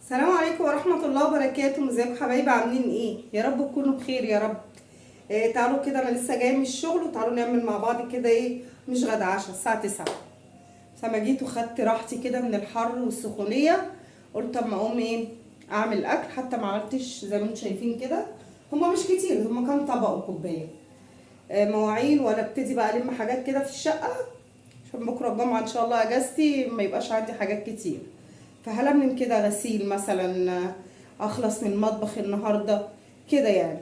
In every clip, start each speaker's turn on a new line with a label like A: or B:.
A: السلام عليكم ورحمة الله وبركاته. ازيكم حبايبي؟ عاملين ايه؟ يا رب تكونوا بخير يا رب. تعالوا كده، انا لسه جايه من الشغل وتعالوا نعمل مع بعض كده ايه، مش غدا عشاء الساعة 9. فما جيت وخدت راحتي كده من الحر والسخونية، قلت اما اقوم ايه اعمل اكل. حتى ما عملتش زي ما انتم شايفين كده، هما مش كتير، هما كام طبق وكوبايه. مواعين، ولا ابتدي بقى الم حاجات كده في الشقة عشان بكره الجمعة ان شاء الله اجازتي ما يبقاش عندي حاجات كتير. فهلملم كده غسيل مثلا، اخلص من المطبخ النهارده كده يعني.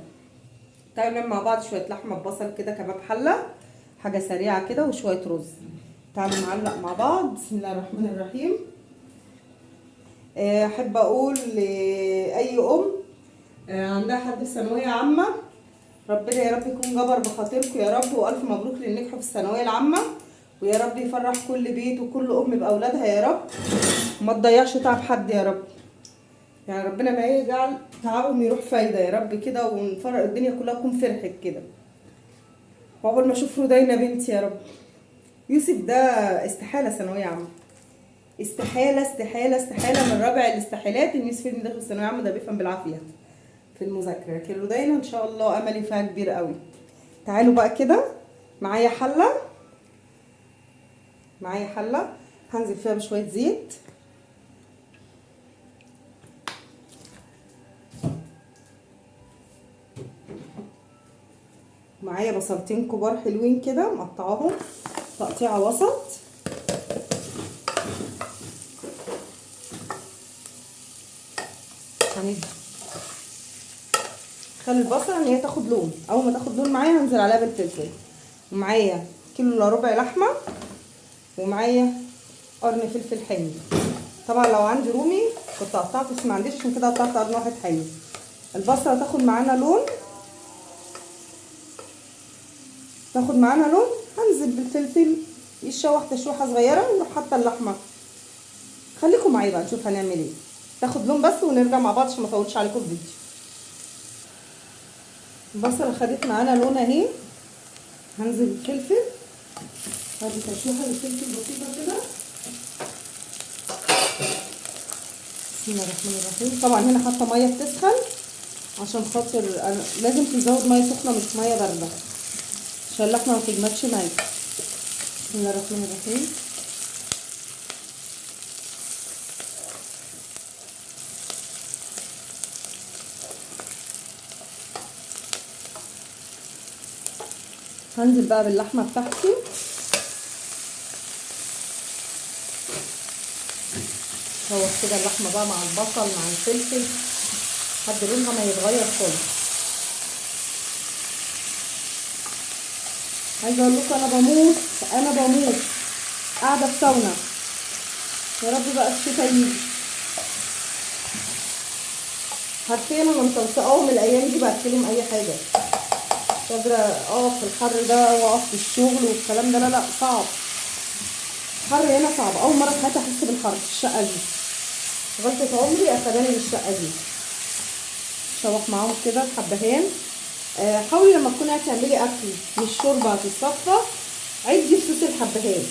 A: تعالوا نعمل مع بعض شويه لحمه ببصل كده، كباب حله، حاجه سريعه كده، وشويه رز. تعالوا نعلق مع بعض. بسم الله الرحمن الرحيم. احب اقول لاي ام عندها حد في ثانويه عامه، ربنا يا رب يكون جبر بخاطركم يا رب، والف مبروك للنجح في الثانويه العامه، ويا رب يفرح كل بيت وكل ام باولادها يا رب، وما تضيعش تعب حد يا رب. يعني ربنا ما يجعل تعبهم يروح فايده يا رب كده، ونفرق الدنيا كلها تكون فرحت كده. وأول ما اشوف رودينا بنتي يا رب. يوسف ده استحاله ثانويه عامه، استحاله استحاله استحاله من رابع الاستحالات ان يوسف داخل ثانويه عامه، ده بيفهم بالعافيه في المذاكره. لكن رودينا ان شاء الله املي فيها كبير قوي. تعالوا بقى كده، معايا حله، هنزل فيها بشويه زيت، معايا بصلتين كبار حلوين كده مقطعاهم تقطيعه وسط، خلي البصل ان هي تاخد لون. اول ما تاخد لون معايا هنزل عليها بالفلفل. ومعايا كيلو الا ربع لحمه، ومعايا قرن فلفل حامي. طبعا لو عندي رومي كنت قطعت، بس ما عنديش عشان كده قطعت قرن واحد حامي. البصله تاخد معانا لون، هنزل بالفلفل يتشوح تشويحه صغيره، ونروح حاطه اللحمه. خليكم معايا بقى نشوف هنعمل ايه. تاخد لون بس ونرجع مع بعض عشان ما اطولش عليكم الفيديو. البصله خدت معانا لون اهي، هنزل بالفلفل، هذه تشويحه بالفلفل بسيطه كده. بسم الله الرحمن الرحيم. طبعا هنا حاطه ميه بتسخن عشان خاطر لازم تزود ميه سخنه مش ميه بارده عشان اللحمه ما تجمدش معايا. بسم الله الرحمن الرحيم. هنزل بقى باللحمه بتاعتي، هو كده اللحمه بقى مع البصل مع الفلفل لحد لونها ما يتغير خالص. عايزه اقول لكم انا بموت قاعده في ساونا. يا رب بقى الشتا يجي. حرفيا انا مطلقاهم الايام دي باكلهم اي حاجه. مش قادره اقف في الحر ده واقف في الشغل والكلام ده، لا صعب. الحر هنا صعب، اول مره في حياتي احس بالحر في الشقه دي. غلطه عمري اخداني للشقه دي. شوح معاهم كده الحبهان. حاولي لما تكوني هتعملي اكل مش شوربه هتتصفى، عدي فصوص الحبهان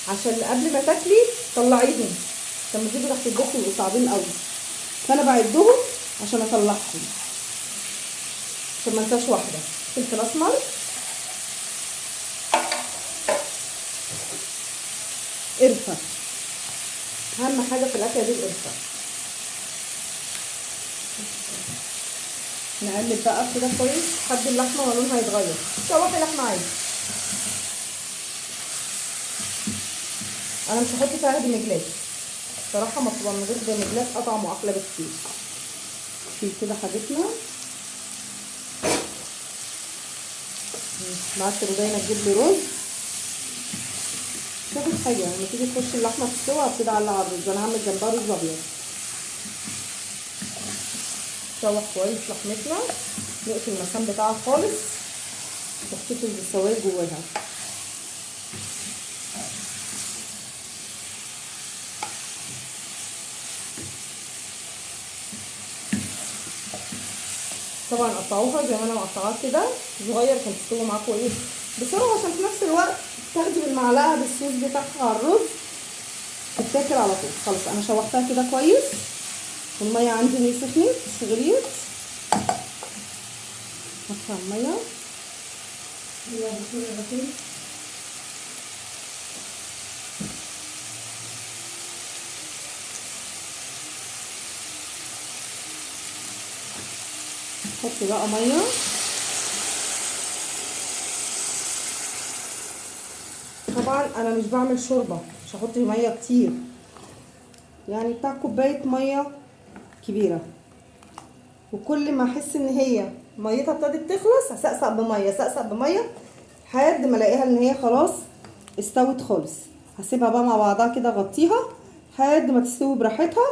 A: عشان قبل ما تاكلي طلعيهم، لما تيجي تحت البوك يبقوا صعبين قوي. فانا بعدهم عشان اطلعهم، عشان ما انساش واحده. فلفل اسمر، قرفه، اهم حاجه في الاكله دي القرفه. نقلب بقى كده كويس لحد اللحمه ما لونها يتغير. شوحي لحمه عادي، انا مش هحط فيها ديمجلات صراحه، ما بتبقى من غير ديمجلات اطعم واحلى بكتير. في كده حاجتنا. بعد رودينا تجيب لي رز، تاخد حاجه لما تيجي تخش اللحمه في السوا ابتدي اعلق على الرز. انا هعمل جنبها رز ابيض. نشوح كويس لحمتنا، نقفل المكان بتاعها خالص واحتفظ بالسوائل جواها. طبعا قطعوها زي ما انا مقطعاها كده صغير عشان تستوي معاكم ايه بسرعه، عشان في نفس الوقت تاخدي بالمعلقه بالصوص بتاعها على الرز تتاكل على طول. خلاص انا شوحتها كده كويس، الميه عندي هي سخنت غليت. هدفع الميه. حطي بقى ميه. طبعا انا مش بعمل شوربه، مش هحط ميه كتير، يعني بتاع كوبايه ميه كبيره. وكل ما احس ان هي ميتها ابتدت تخلص هسقسق بميه، اسقسق بميه لحد ما الاقيها ان هي خلاص استوت خالص. هسيبها بقى مع بعضها كده، اغطيها لحد ما تستوي براحتها.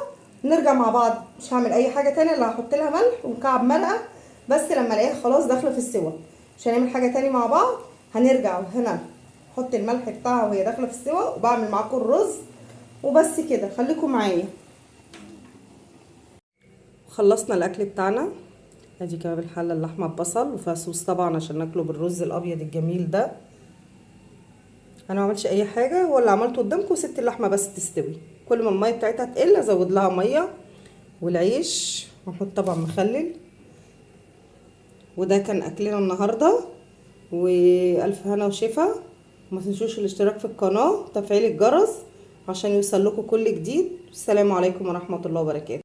A: نرجع مع بعض. مش هعمل اي حاجه تانية، اللي هحط لها ملح ومكعب مرقه بس لما الاقيها خلاص داخله في السوا. مش هنعمل حاجه تاني مع بعض. هنرجع هنا احط الملح بتاعها وهي داخله في السوا، وبعمل معاكم الرز وبس كده. خليكم معايا. خلصنا الاكل بتاعنا. ادي كباب الحله، اللحمه ببصل وفيها صوص طبعا عشان ناكله بالرز الابيض الجميل ده. انا ما عملتش اي حاجه، هو اللي عملته قدامكم وسبت اللحمه بس تستوي. كل ما الميه بتاعتها تقل ازود لها ميه. والعيش هنحط طبعا مخلل. وده كان اكلنا النهارده، والف هنا وشفا. ما تنسوش الاشتراك في القناه وتفعيل الجرس عشان يوصل لكم كل جديد. السلام عليكم ورحمه الله وبركاته.